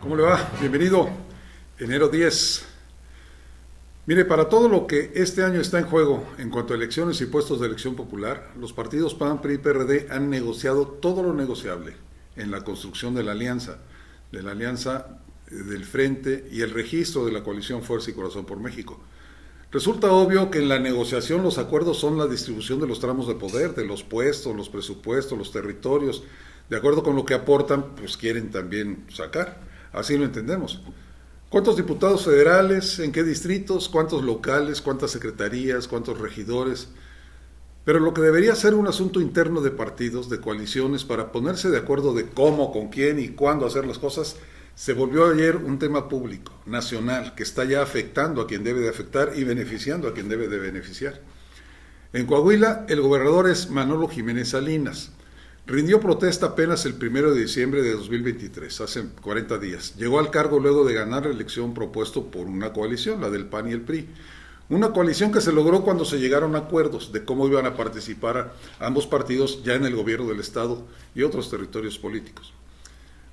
¿Cómo le va? Bienvenido. Enero 10. Mire, para todo lo que este año está en juego en cuanto a elecciones y puestos de elección popular, los partidos PAN, PRI y PRD han negociado todo lo negociable en la construcción de la alianza del Frente y el registro de la coalición Fuerza y Corazón por México. Resulta obvio que en la negociación los acuerdos son la distribución de los tramos de poder, de los puestos, los presupuestos, los territorios. De acuerdo con lo que aportan, pues quieren también sacar. Así lo entendemos. ¿Cuántos diputados federales? ¿En qué distritos? ¿Cuántos locales? ¿Cuántas secretarías? ¿Cuántos regidores? Pero lo que debería ser un asunto interno de partidos, de coaliciones, para ponerse de acuerdo de cómo, con quién y cuándo hacer las cosas, se volvió ayer un tema público, nacional, que está ya afectando a quien debe de afectar y beneficiando a quien debe de beneficiar. En Coahuila, el gobernador es Manolo Jiménez Salinas. Rindió protesta apenas el 1 de diciembre de 2023, hace 40 días. Llegó al cargo luego de ganar la elección propuesto por una coalición, la del PAN y el PRI. Una coalición que se logró cuando se llegaron a acuerdos de cómo iban a participar ambos partidos ya en el gobierno del Estado y otros territorios políticos.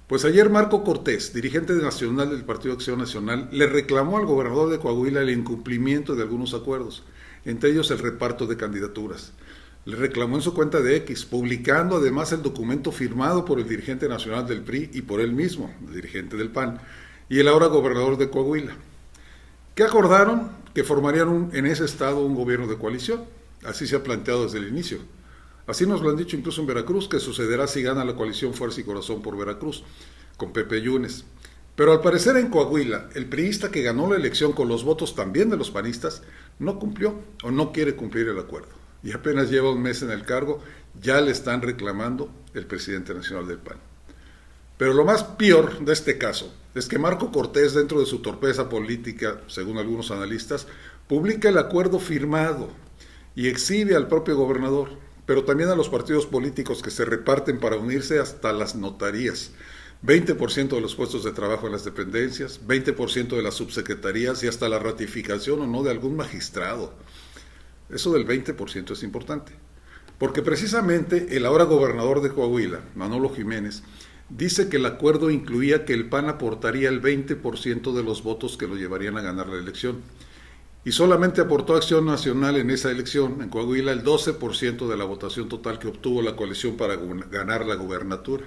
Pues ayer Marco Cortés, dirigente nacional del Partido Acción Nacional, le reclamó al gobernador de Coahuila el incumplimiento de algunos acuerdos, entre ellos el reparto de candidaturas. Le reclamó en su cuenta de X, publicando además el documento firmado por el dirigente nacional del PRI y por él mismo, el dirigente del PAN, y el ahora gobernador de Coahuila. ¿Qué acordaron? Que formarían en ese estado un gobierno de coalición. Así se ha planteado desde el inicio. Así nos lo han dicho incluso en Veracruz, que sucederá si gana la coalición Fuerza y Corazón por Veracruz, con Pepe Yunes. Pero al parecer en Coahuila, el priista que ganó la elección con los votos también de los panistas, no cumplió o no quiere cumplir el acuerdo. Y apenas lleva un mes en el cargo, ya le están reclamando el presidente nacional del PAN. Pero lo más peor de este caso es que Marco Cortés, dentro de su torpeza política, según algunos analistas, publica el acuerdo firmado y exhibe al propio gobernador, pero también a los partidos políticos que se reparten para unirse hasta las notarías. 20% de los puestos de trabajo en las dependencias, 20% de las subsecretarías y hasta la ratificación o no de algún magistrado. Eso del 20% es importante, porque precisamente el ahora gobernador de Coahuila, Manolo Jiménez, dice que el acuerdo incluía que el PAN aportaría el 20% de los votos que lo llevarían a ganar la elección. Y solamente aportó Acción Nacional en esa elección, en Coahuila, el 12% de la votación total que obtuvo la coalición para ganar la gubernatura.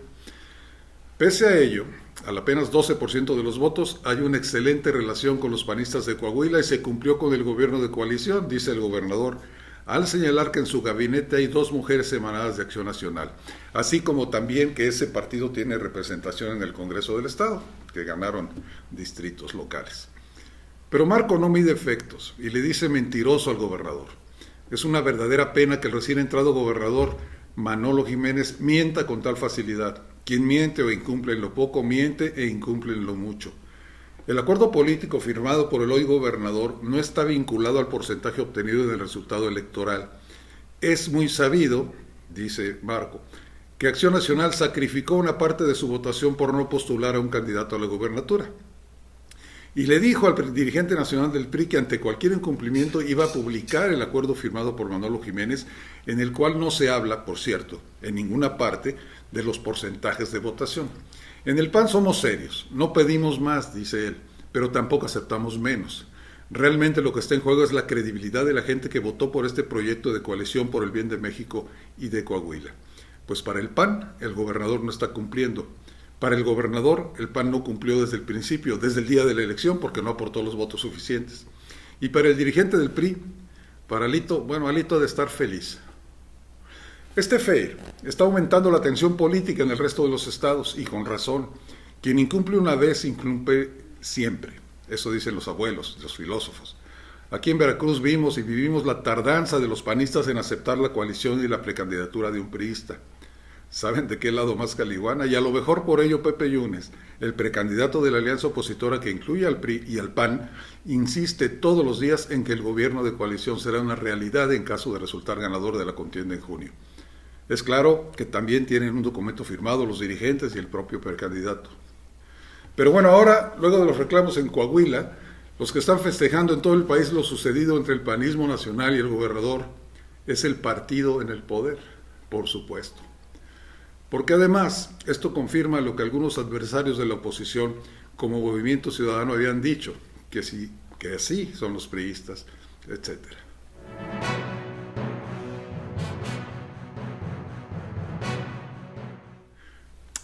Pese a ello, al apenas 12% de los votos, hay una excelente relación con los panistas de Coahuila y se cumplió con el gobierno de coalición, dice el gobernador, al señalar que en su gabinete hay 2 mujeres emanadas de Acción Nacional, así como también que ese partido tiene representación en el Congreso del Estado, que ganaron distritos locales. Pero Marco no mide efectos y le dice mentiroso al gobernador. Es una verdadera pena que el recién entrado gobernador Manolo Jiménez mienta con tal facilidad. Quien miente o incumple en lo poco, miente e incumple en lo mucho. El acuerdo político firmado por el hoy gobernador no está vinculado al porcentaje obtenido en el resultado electoral. Es muy sabido, dice Marco, que Acción Nacional sacrificó una parte de su votación por no postular a un candidato a la gubernatura. Y le dijo al dirigente nacional del PRI que ante cualquier incumplimiento iba a publicar el acuerdo firmado por Manolo Jiménez, en el cual no se habla, por cierto, en ninguna parte, de los porcentajes de votación. En el PAN somos serios, no pedimos más, dice él, pero tampoco aceptamos menos. Realmente lo que está en juego es la credibilidad de la gente que votó por este proyecto de coalición por el bien de México y de Coahuila. Pues para el PAN, el gobernador no está cumpliendo. Para el gobernador, el PAN no cumplió desde el principio, desde el día de la elección, porque no aportó los votos suficientes. Y para el dirigente del PRI, para Alito, Alito ha de estar feliz. Este FEIR está aumentando la tensión política en el resto de los estados, y con razón. Quien incumple una vez, incumple siempre. Eso dicen los abuelos, los filósofos. Aquí en Veracruz vimos y vivimos la tardanza de los panistas en aceptar la coalición y la precandidatura de un priista. ¿Saben de qué lado más caliguana? Y a lo mejor por ello Pepe Yunes, el precandidato de la alianza opositora que incluye al PRI y al PAN, insiste todos los días en que el gobierno de coalición será una realidad en caso de resultar ganador de la contienda en junio. Es claro que también tienen un documento firmado los dirigentes y el propio precandidato. Pero bueno, ahora, luego de los reclamos en Coahuila, los que están festejando en todo el país lo sucedido entre el panismo nacional y el gobernador es el partido en el poder, por supuesto. Porque además, esto confirma lo que algunos adversarios de la oposición como Movimiento Ciudadano habían dicho que sí, que así son los priistas, etcétera.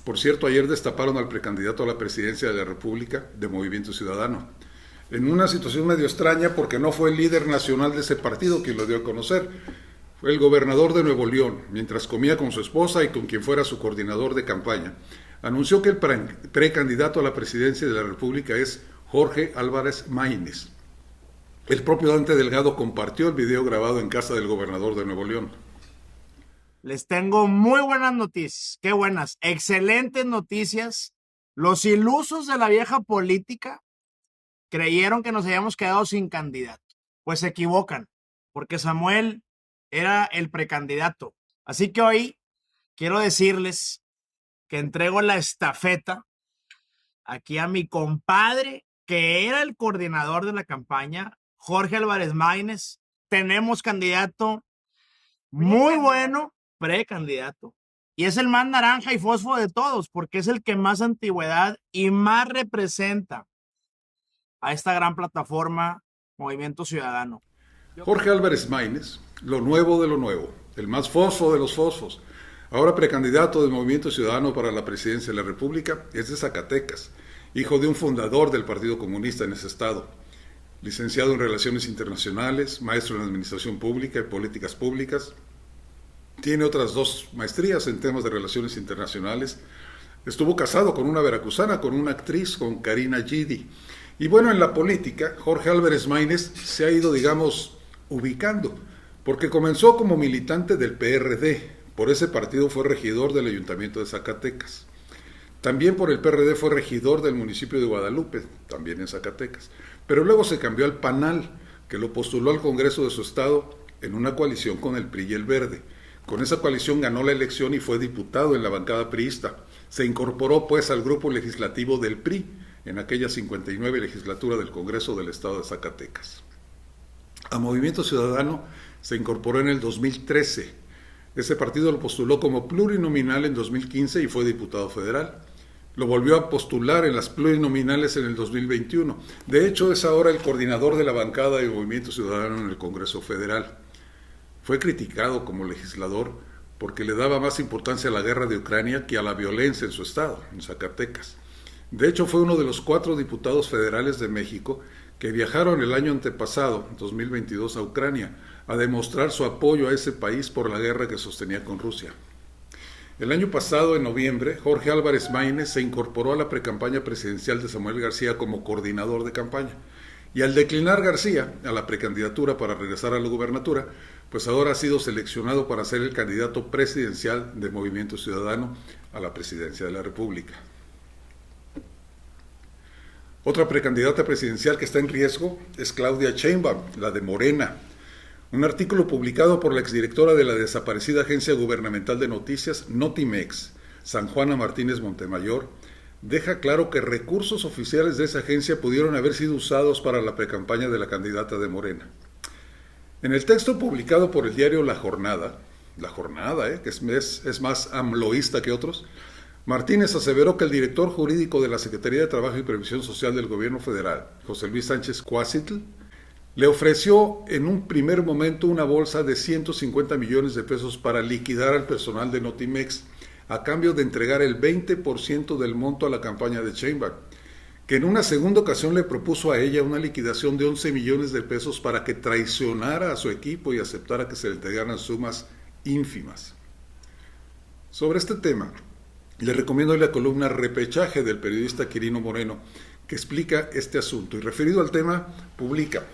Por cierto, ayer destaparon al precandidato a la presidencia de la República de Movimiento Ciudadano, en una situación medio extraña porque no fue el líder nacional de ese partido quien lo dio a conocer, fue el gobernador de Nuevo León, mientras comía con su esposa y con quien fuera su coordinador de campaña. Anunció que el precandidato a la presidencia de la República es Jorge Álvarez Maínez. El propio Dante Delgado compartió el video grabado en casa del gobernador de Nuevo León. Les tengo muy buenas noticias, qué buenas, excelentes noticias. Los ilusos de la vieja política creyeron que nos habíamos quedado sin candidato. Pues se equivocan, porque Samuel era el precandidato. Así que hoy quiero decirles que entrego la estafeta aquí a mi compadre, que era el coordinador de la campaña, Jorge Álvarez Maínez. Tenemos candidato muy bueno, precandidato. Y es el más naranja y fósforo de todos, porque es el que más antigüedad y más representa a esta gran plataforma Movimiento Ciudadano. Jorge Álvarez Maínez, lo nuevo de lo nuevo, el más fosfo de los fosfos, ahora precandidato del Movimiento Ciudadano para la presidencia de la República, es de Zacatecas, hijo de un fundador del Partido Comunista en ese estado, licenciado en Relaciones Internacionales, maestro en Administración Pública y Políticas Públicas. Tiene otras 2 maestrías en temas de relaciones internacionales. Estuvo casado con una veracruzana, con una actriz, con Karina Gidi. Y bueno, en la política, Jorge Álvarez Maínez se ha ido, digamos, ubicando, porque comenzó como militante del PRD. Por ese partido fue regidor del Ayuntamiento de Zacatecas. También por el PRD fue regidor del municipio de Guadalupe, también en Zacatecas. Pero luego se cambió al PANAL, que lo postuló al Congreso de su estado en una coalición con el PRI y el Verde. Con esa coalición ganó la elección y fue diputado en la bancada priista. Se incorporó pues al grupo legislativo del PRI en aquella 59 legislatura del Congreso del Estado de Zacatecas. A Movimiento Ciudadano se incorporó en el 2013. Ese partido lo postuló como plurinominal en 2015 y fue diputado federal. Lo volvió a postular en las plurinominales en el 2021. De hecho, es ahora el coordinador de la bancada de Movimiento Ciudadano en el Congreso Federal. Fue criticado como legislador porque le daba más importancia a la guerra de Ucrania que a la violencia en su estado, en Zacatecas. De hecho, fue uno de los 4 diputados federales de México que viajaron el año antepasado, 2022, a Ucrania, a demostrar su apoyo a ese país por la guerra que sostenía con Rusia. El año pasado, en noviembre, Jorge Álvarez Maínez se incorporó a la precampaña presidencial de Samuel García como coordinador de campaña. Y al declinar García a la precandidatura para regresar a la gubernatura, pues ahora ha sido seleccionado para ser el candidato presidencial de Movimiento Ciudadano a la presidencia de la República. Otra precandidata presidencial que está en riesgo es Claudia Sheinbaum, la de Morena. Un artículo publicado por la exdirectora de la desaparecida agencia gubernamental de noticias Notimex, San Juana Martínez Montemayor, deja claro que recursos oficiales de esa agencia pudieron haber sido usados para la precampaña de la candidata de Morena. En el texto publicado por el diario La Jornada, que es más amloísta que otros, Martínez aseveró que el director jurídico de la Secretaría de Trabajo y Previsión Social del Gobierno Federal, José Luis Sánchez Cuacitl, le ofreció en un primer momento una bolsa de 150 millones de pesos para liquidar al personal de Notimex a cambio de entregar el 20% del monto a la campaña de Sheinbaum, que en una segunda ocasión le propuso a ella una liquidación de 11 millones de pesos para que traicionara a su equipo y aceptara que se le entregaran sumas ínfimas. Sobre este tema, le recomiendo la columna Repechaje del periodista Quirino Moreno, que explica este asunto. Y referido al tema, publica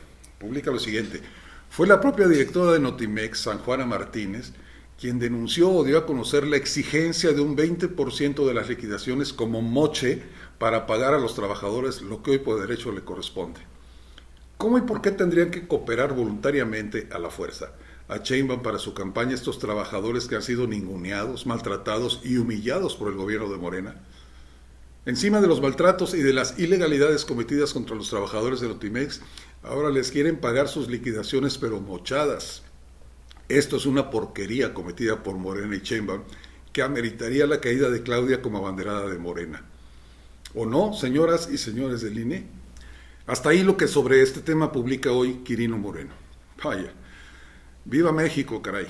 lo siguiente. Fue la propia directora de Notimex, San Juana Martínez, quien denunció o dio a conocer la exigencia de un 20% de las liquidaciones como moche para pagar a los trabajadores lo que hoy por derecho le corresponde. ¿Cómo y por qué tendrían que cooperar voluntariamente a la fuerza a Sheinbaum para su campaña estos trabajadores que han sido ninguneados, maltratados y humillados por el gobierno de Morena? Encima de los maltratos y de las ilegalidades cometidas contra los trabajadores de Notimex, ahora les quieren pagar sus liquidaciones pero mochadas. Esto es una porquería cometida por Morena y Sheinbaum que ameritaría la caída de Claudia como abanderada de Morena. ¿O no, señoras y señores del INE? Hasta ahí lo que sobre este tema publica hoy Quirino Moreno. Vaya, viva México, caray.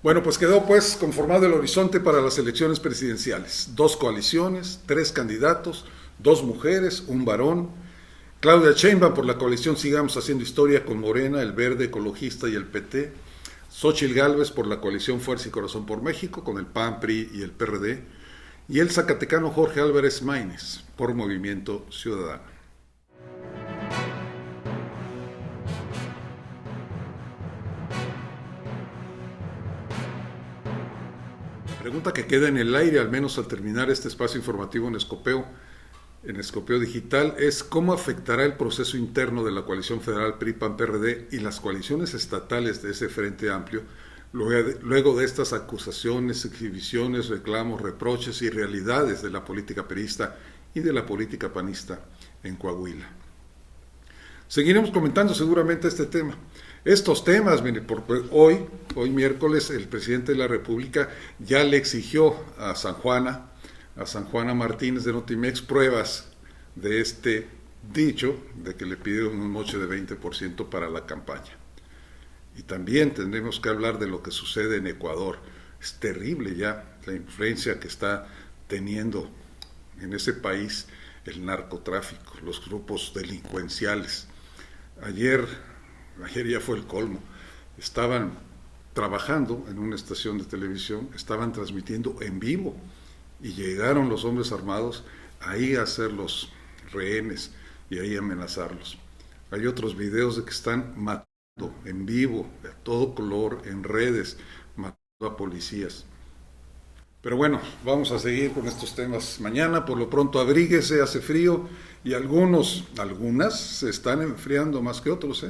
Bueno, pues quedó pues conformado el horizonte para las elecciones presidenciales. 2 coaliciones, 3 candidatos, 2 mujeres, un varón. Claudia Sheinbaum por la coalición Sigamos Haciendo Historia con Morena, el Verde Ecologista y el PT. Xóchitl Gálvez por la coalición Fuerza y Corazón por México con el PAN, PRI y el PRD. Y el zacatecano Jorge Álvarez Maínez por Movimiento Ciudadano. Pregunta que queda en el aire, al menos al terminar este espacio informativo en Escopeo Digital, es cómo afectará el proceso interno de la coalición federal PRI-PAN-PRD y las coaliciones estatales de ese Frente Amplio, luego de estas acusaciones, exhibiciones, reclamos, reproches y realidades de la política perista y de la política panista en Coahuila. Seguiremos comentando seguramente este tema. Estos temas, mire, hoy miércoles, el presidente de la República ya le exigió a San Juana Martínez de Notimex pruebas de este dicho de que le pidieron un moche de 20% para la campaña. Y también tendremos que hablar de lo que sucede en Ecuador. Es terrible ya la influencia que está teniendo en ese país el narcotráfico, los grupos delincuenciales. Ayer ya fue el colmo. Estaban trabajando en una estación de televisión, estaban transmitiendo en vivo y llegaron los hombres armados ahí a hacer los rehenes y ahí amenazarlos. Hay otros videos de que están matando en vivo, de todo color, en redes, matando a policías. Pero bueno, vamos a seguir con estos temas mañana. Por lo pronto abríguese, hace frío y algunas se están enfriando más que otros,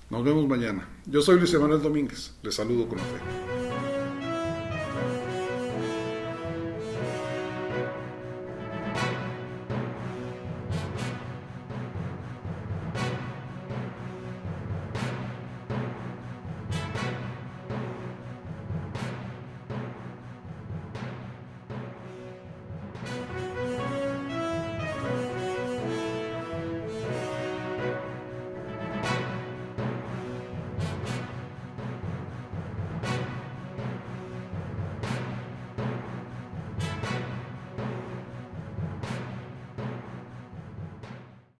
Nos vemos mañana. Yo soy Luis Emanuel Domínguez. Les saludo con afecto.